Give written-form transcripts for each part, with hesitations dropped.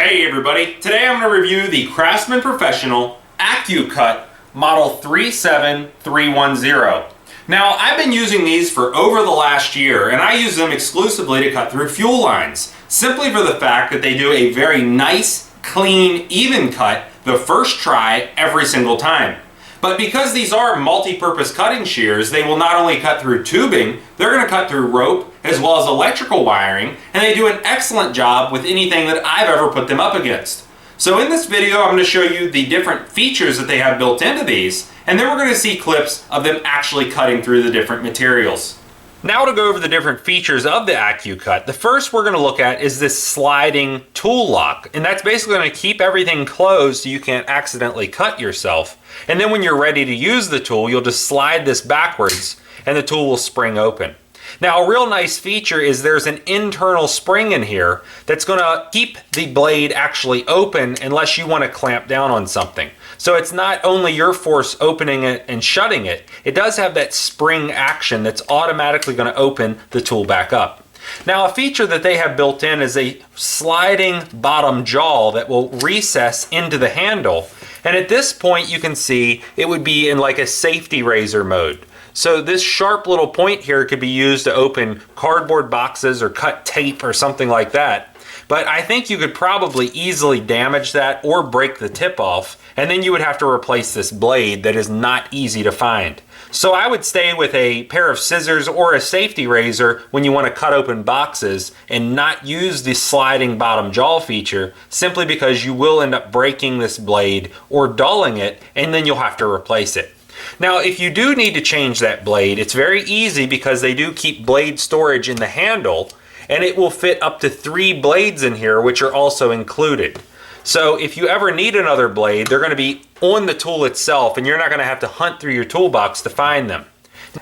Hey everybody, today I'm going to review the Craftsman Professional Accu-cut model 37310. Now I've been using these for over the last year and I use them exclusively to cut through fuel lines, simply for the fact that they do a very nice, clean, even cut the first try every single time. But because these are multi-purpose cutting shears, they will not only cut through tubing, they're going to cut through rope as well as electrical wiring, and they do an excellent job with anything that I've ever put them up against. So in this video, I'm going to show you the different features that they have built into these, and then we're going to see clips of them actually cutting through the different materials. Now to go over the different features of the Accu-cut, the first we're going to look at is this sliding tool lock. And that's basically going to keep everything closed so you can't accidentally cut yourself. And then when you're ready to use the tool, you'll just slide this backwards and the tool will spring open. Now a real nice feature is there's an internal spring in here that's going to keep the blade actually open unless you want to clamp down on something. So it's not only your force opening it and shutting it, it does have that spring action that's automatically going to open the tool back up. Now a feature that they have built in is a sliding bottom jaw that will recess into the handle. And at this point you can see it would be in like a safety razor mode. So this sharp little point here could be used to open cardboard boxes or cut tape or something like that. But I think you could probably easily damage that or break the tip off, and then you would have to replace this blade that is not easy to find. So I would stay with a pair of scissors or a safety razor when you want to cut open boxes and not use the sliding bottom jaw feature, simply because you will end up breaking this blade or dulling it, and then you'll have to replace it. Now if you do need to change that blade, it's very easy because they do keep blade storage in the handle, and it will fit up to 3 blades in here, which are also included. So if you ever need another blade, they're going to be on the tool itself and you're not going to have to hunt through your toolbox to find them.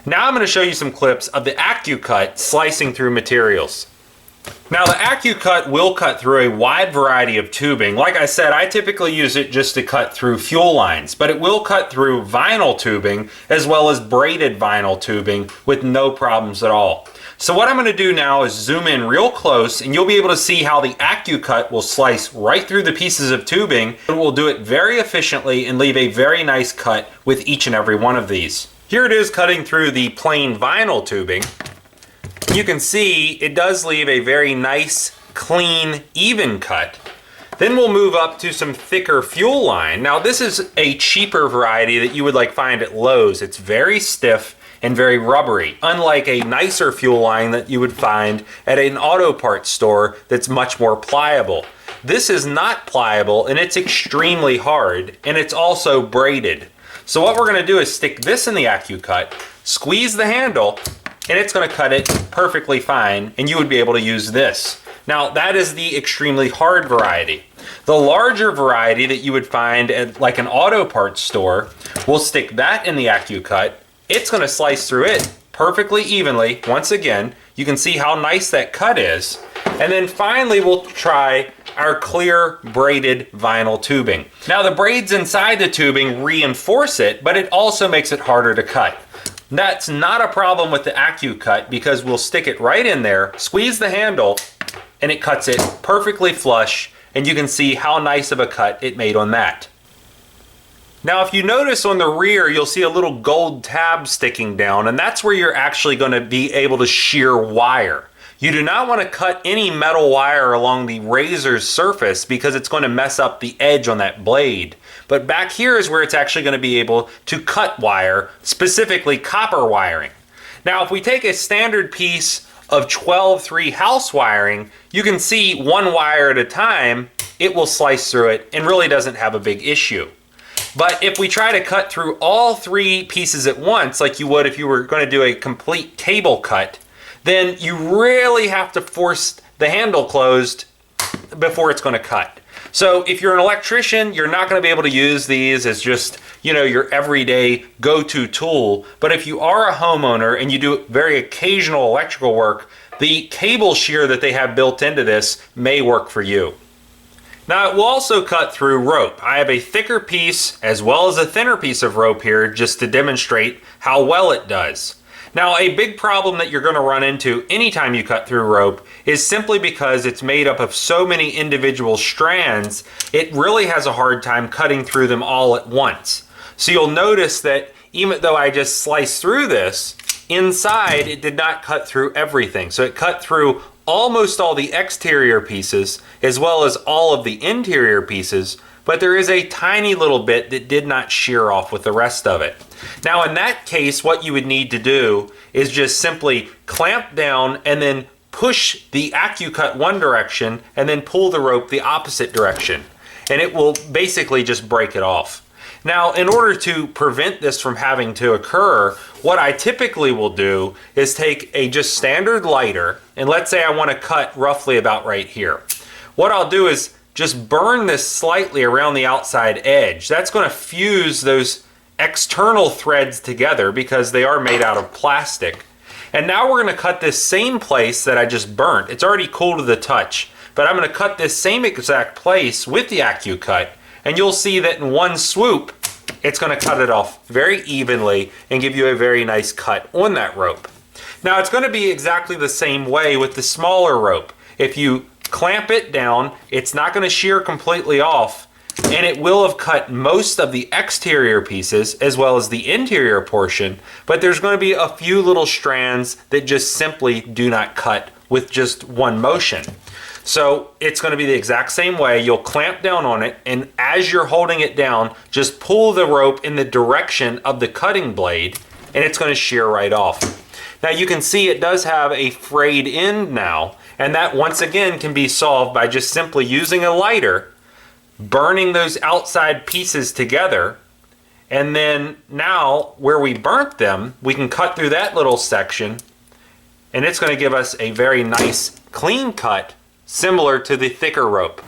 Now I'm going to show you some clips of the Accu-cut slicing through materials. Now the Accu-cut will cut through a wide variety of tubing. Like I said, I typically use it just to cut through fuel lines, but it will cut through vinyl tubing as well as braided vinyl tubing with no problems at all. So what I'm going to do now is zoom in real close and you'll be able to see how the Accu-cut will slice right through the pieces of tubing. It will do it very efficiently and leave a very nice cut with each and every one of these. Here it is cutting through the plain vinyl tubing. You can see it does leave a very nice, clean, even cut. Then we'll move up to some thicker fuel line. Now this is a cheaper variety that you would find at Lowe's. It's very stiff and very rubbery, unlike a nicer fuel line that you would find at an auto parts store that's much more pliable. This is not pliable and it's extremely hard, and it's also braided. So what we're going to do is stick this in the Accu-cut, squeeze the handle, and it's going to cut it perfectly fine, and you would be able to use this. Now that is the extremely hard variety. The larger variety that you would find at like an auto parts store, we'll stick that in the Accu-cut. It's going to slice through it perfectly evenly. Once again, you can see how nice that cut is. And then finally we'll try our clear braided vinyl tubing. Now the braids inside the tubing reinforce it, but it also makes it harder to cut. That's not a problem with the Accu-cut because we'll stick it right in there, squeeze the handle, and it cuts it perfectly flush, and you can see how nice of a cut it made on that. Now if you notice on the rear, you'll see a little gold tab sticking down, and that's where you're actually going to be able to shear wire. You do not want to cut any metal wire along the razor's surface because it's going to mess up the edge on that blade. But back here is where it's actually going to be able to cut wire, specifically copper wiring. Now if we take a standard piece of 12-3 house wiring, you can see one wire at a time, it will slice through it and really doesn't have a big issue. But if we try to cut through all 3 pieces at once, like you would if you were going to do a complete cable cut, then you really have to force the handle closed before it's going to cut. So if you're an electrician, you're not going to be able to use these as just, your everyday go-to tool. But if you are a homeowner and you do very occasional electrical work, the cable shear that they have built into this may work for you. Now it will also cut through rope. I have a thicker piece as well as a thinner piece of rope here just to demonstrate how well it does. Now, a big problem that you're going to run into anytime you cut through rope is simply because it's made up of so many individual strands, it really has a hard time cutting through them all at once. So you'll notice that even though I just sliced through this, inside it did not cut through everything. So it cut through almost all the exterior pieces as well as all of the interior pieces, but there is a tiny little bit that did not shear off with the rest of it. Now in that case, what you would need to do is just simply clamp down and then push the Accu-cut one direction and then pull the rope the opposite direction, and it will basically just break it off. Now, in order to prevent this from having to occur, what I typically will do is take a just standard lighter, and let's say I want to cut roughly about right here. What I'll do is just burn this slightly around the outside edge. That's going to fuse those external threads together because they are made out of plastic. And now we're going to cut this same place that I just burnt. It's already cool to the touch, but I'm going to cut this same exact place with the Accu-cut, and you'll see that in one swoop, it's going to cut it off very evenly and give you a very nice cut on that rope. Now it's going to be exactly the same way with the smaller rope. If you clamp it down, it's not going to shear completely off, and it will have cut most of the exterior pieces as well as the interior portion, but there's going to be a few little strands that just simply do not cut with just one motion. So it's going to be the exact same way. You'll clamp down on it, and as you're holding it down, just pull the rope in the direction of the cutting blade, and it's going to shear right off. Now you can see it does have a frayed end now, and that once again can be solved by just simply using a lighter, burning those outside pieces together, and then now where we burnt them, we can cut through that little section, and it's going to give us a very nice clean cut similar to the thicker rope.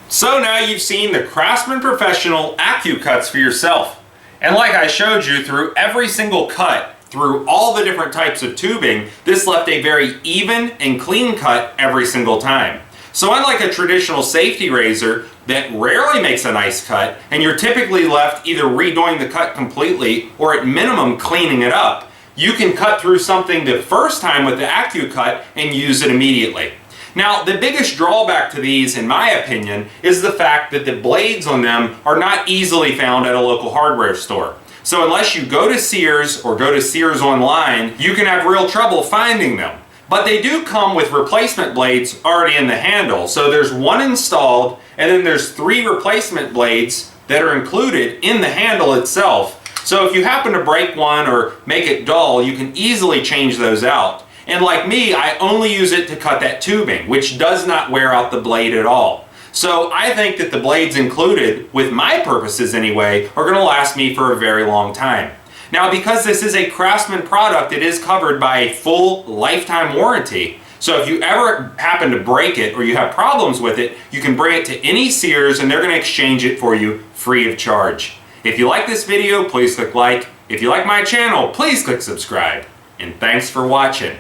So now you've seen the Craftsman Professional Accu-cuts for yourself. And like I showed you, through every single cut, through all the different types of tubing, this left a very even and clean cut every single time. So unlike a traditional safety razor that rarely makes a nice cut, and you're typically left either redoing the cut completely or at minimum cleaning it up, you can cut through something the first time with the Accu-cut and use it immediately. Now, the biggest drawback to these, in my opinion, is the fact that the blades on them are not easily found at a local hardware store. So unless you go to Sears or go to Sears online, you can have real trouble finding them. But they do come with replacement blades already in the handle. So there's one installed, and then there's 3 replacement blades that are included in the handle itself. So if you happen to break one or make it dull, you can easily change those out. And like me, I only use it to cut that tubing, which does not wear out the blade at all. So I think that the blades included, with my purposes anyway, are going to last me for a very long time. Now, because this is a Craftsman product, it is covered by a full lifetime warranty. So if you ever happen to break it or you have problems with it, you can bring it to any Sears and they're going to exchange it for you free of charge. If you like this video, please click like. If you like my channel, please click subscribe. And thanks for watching.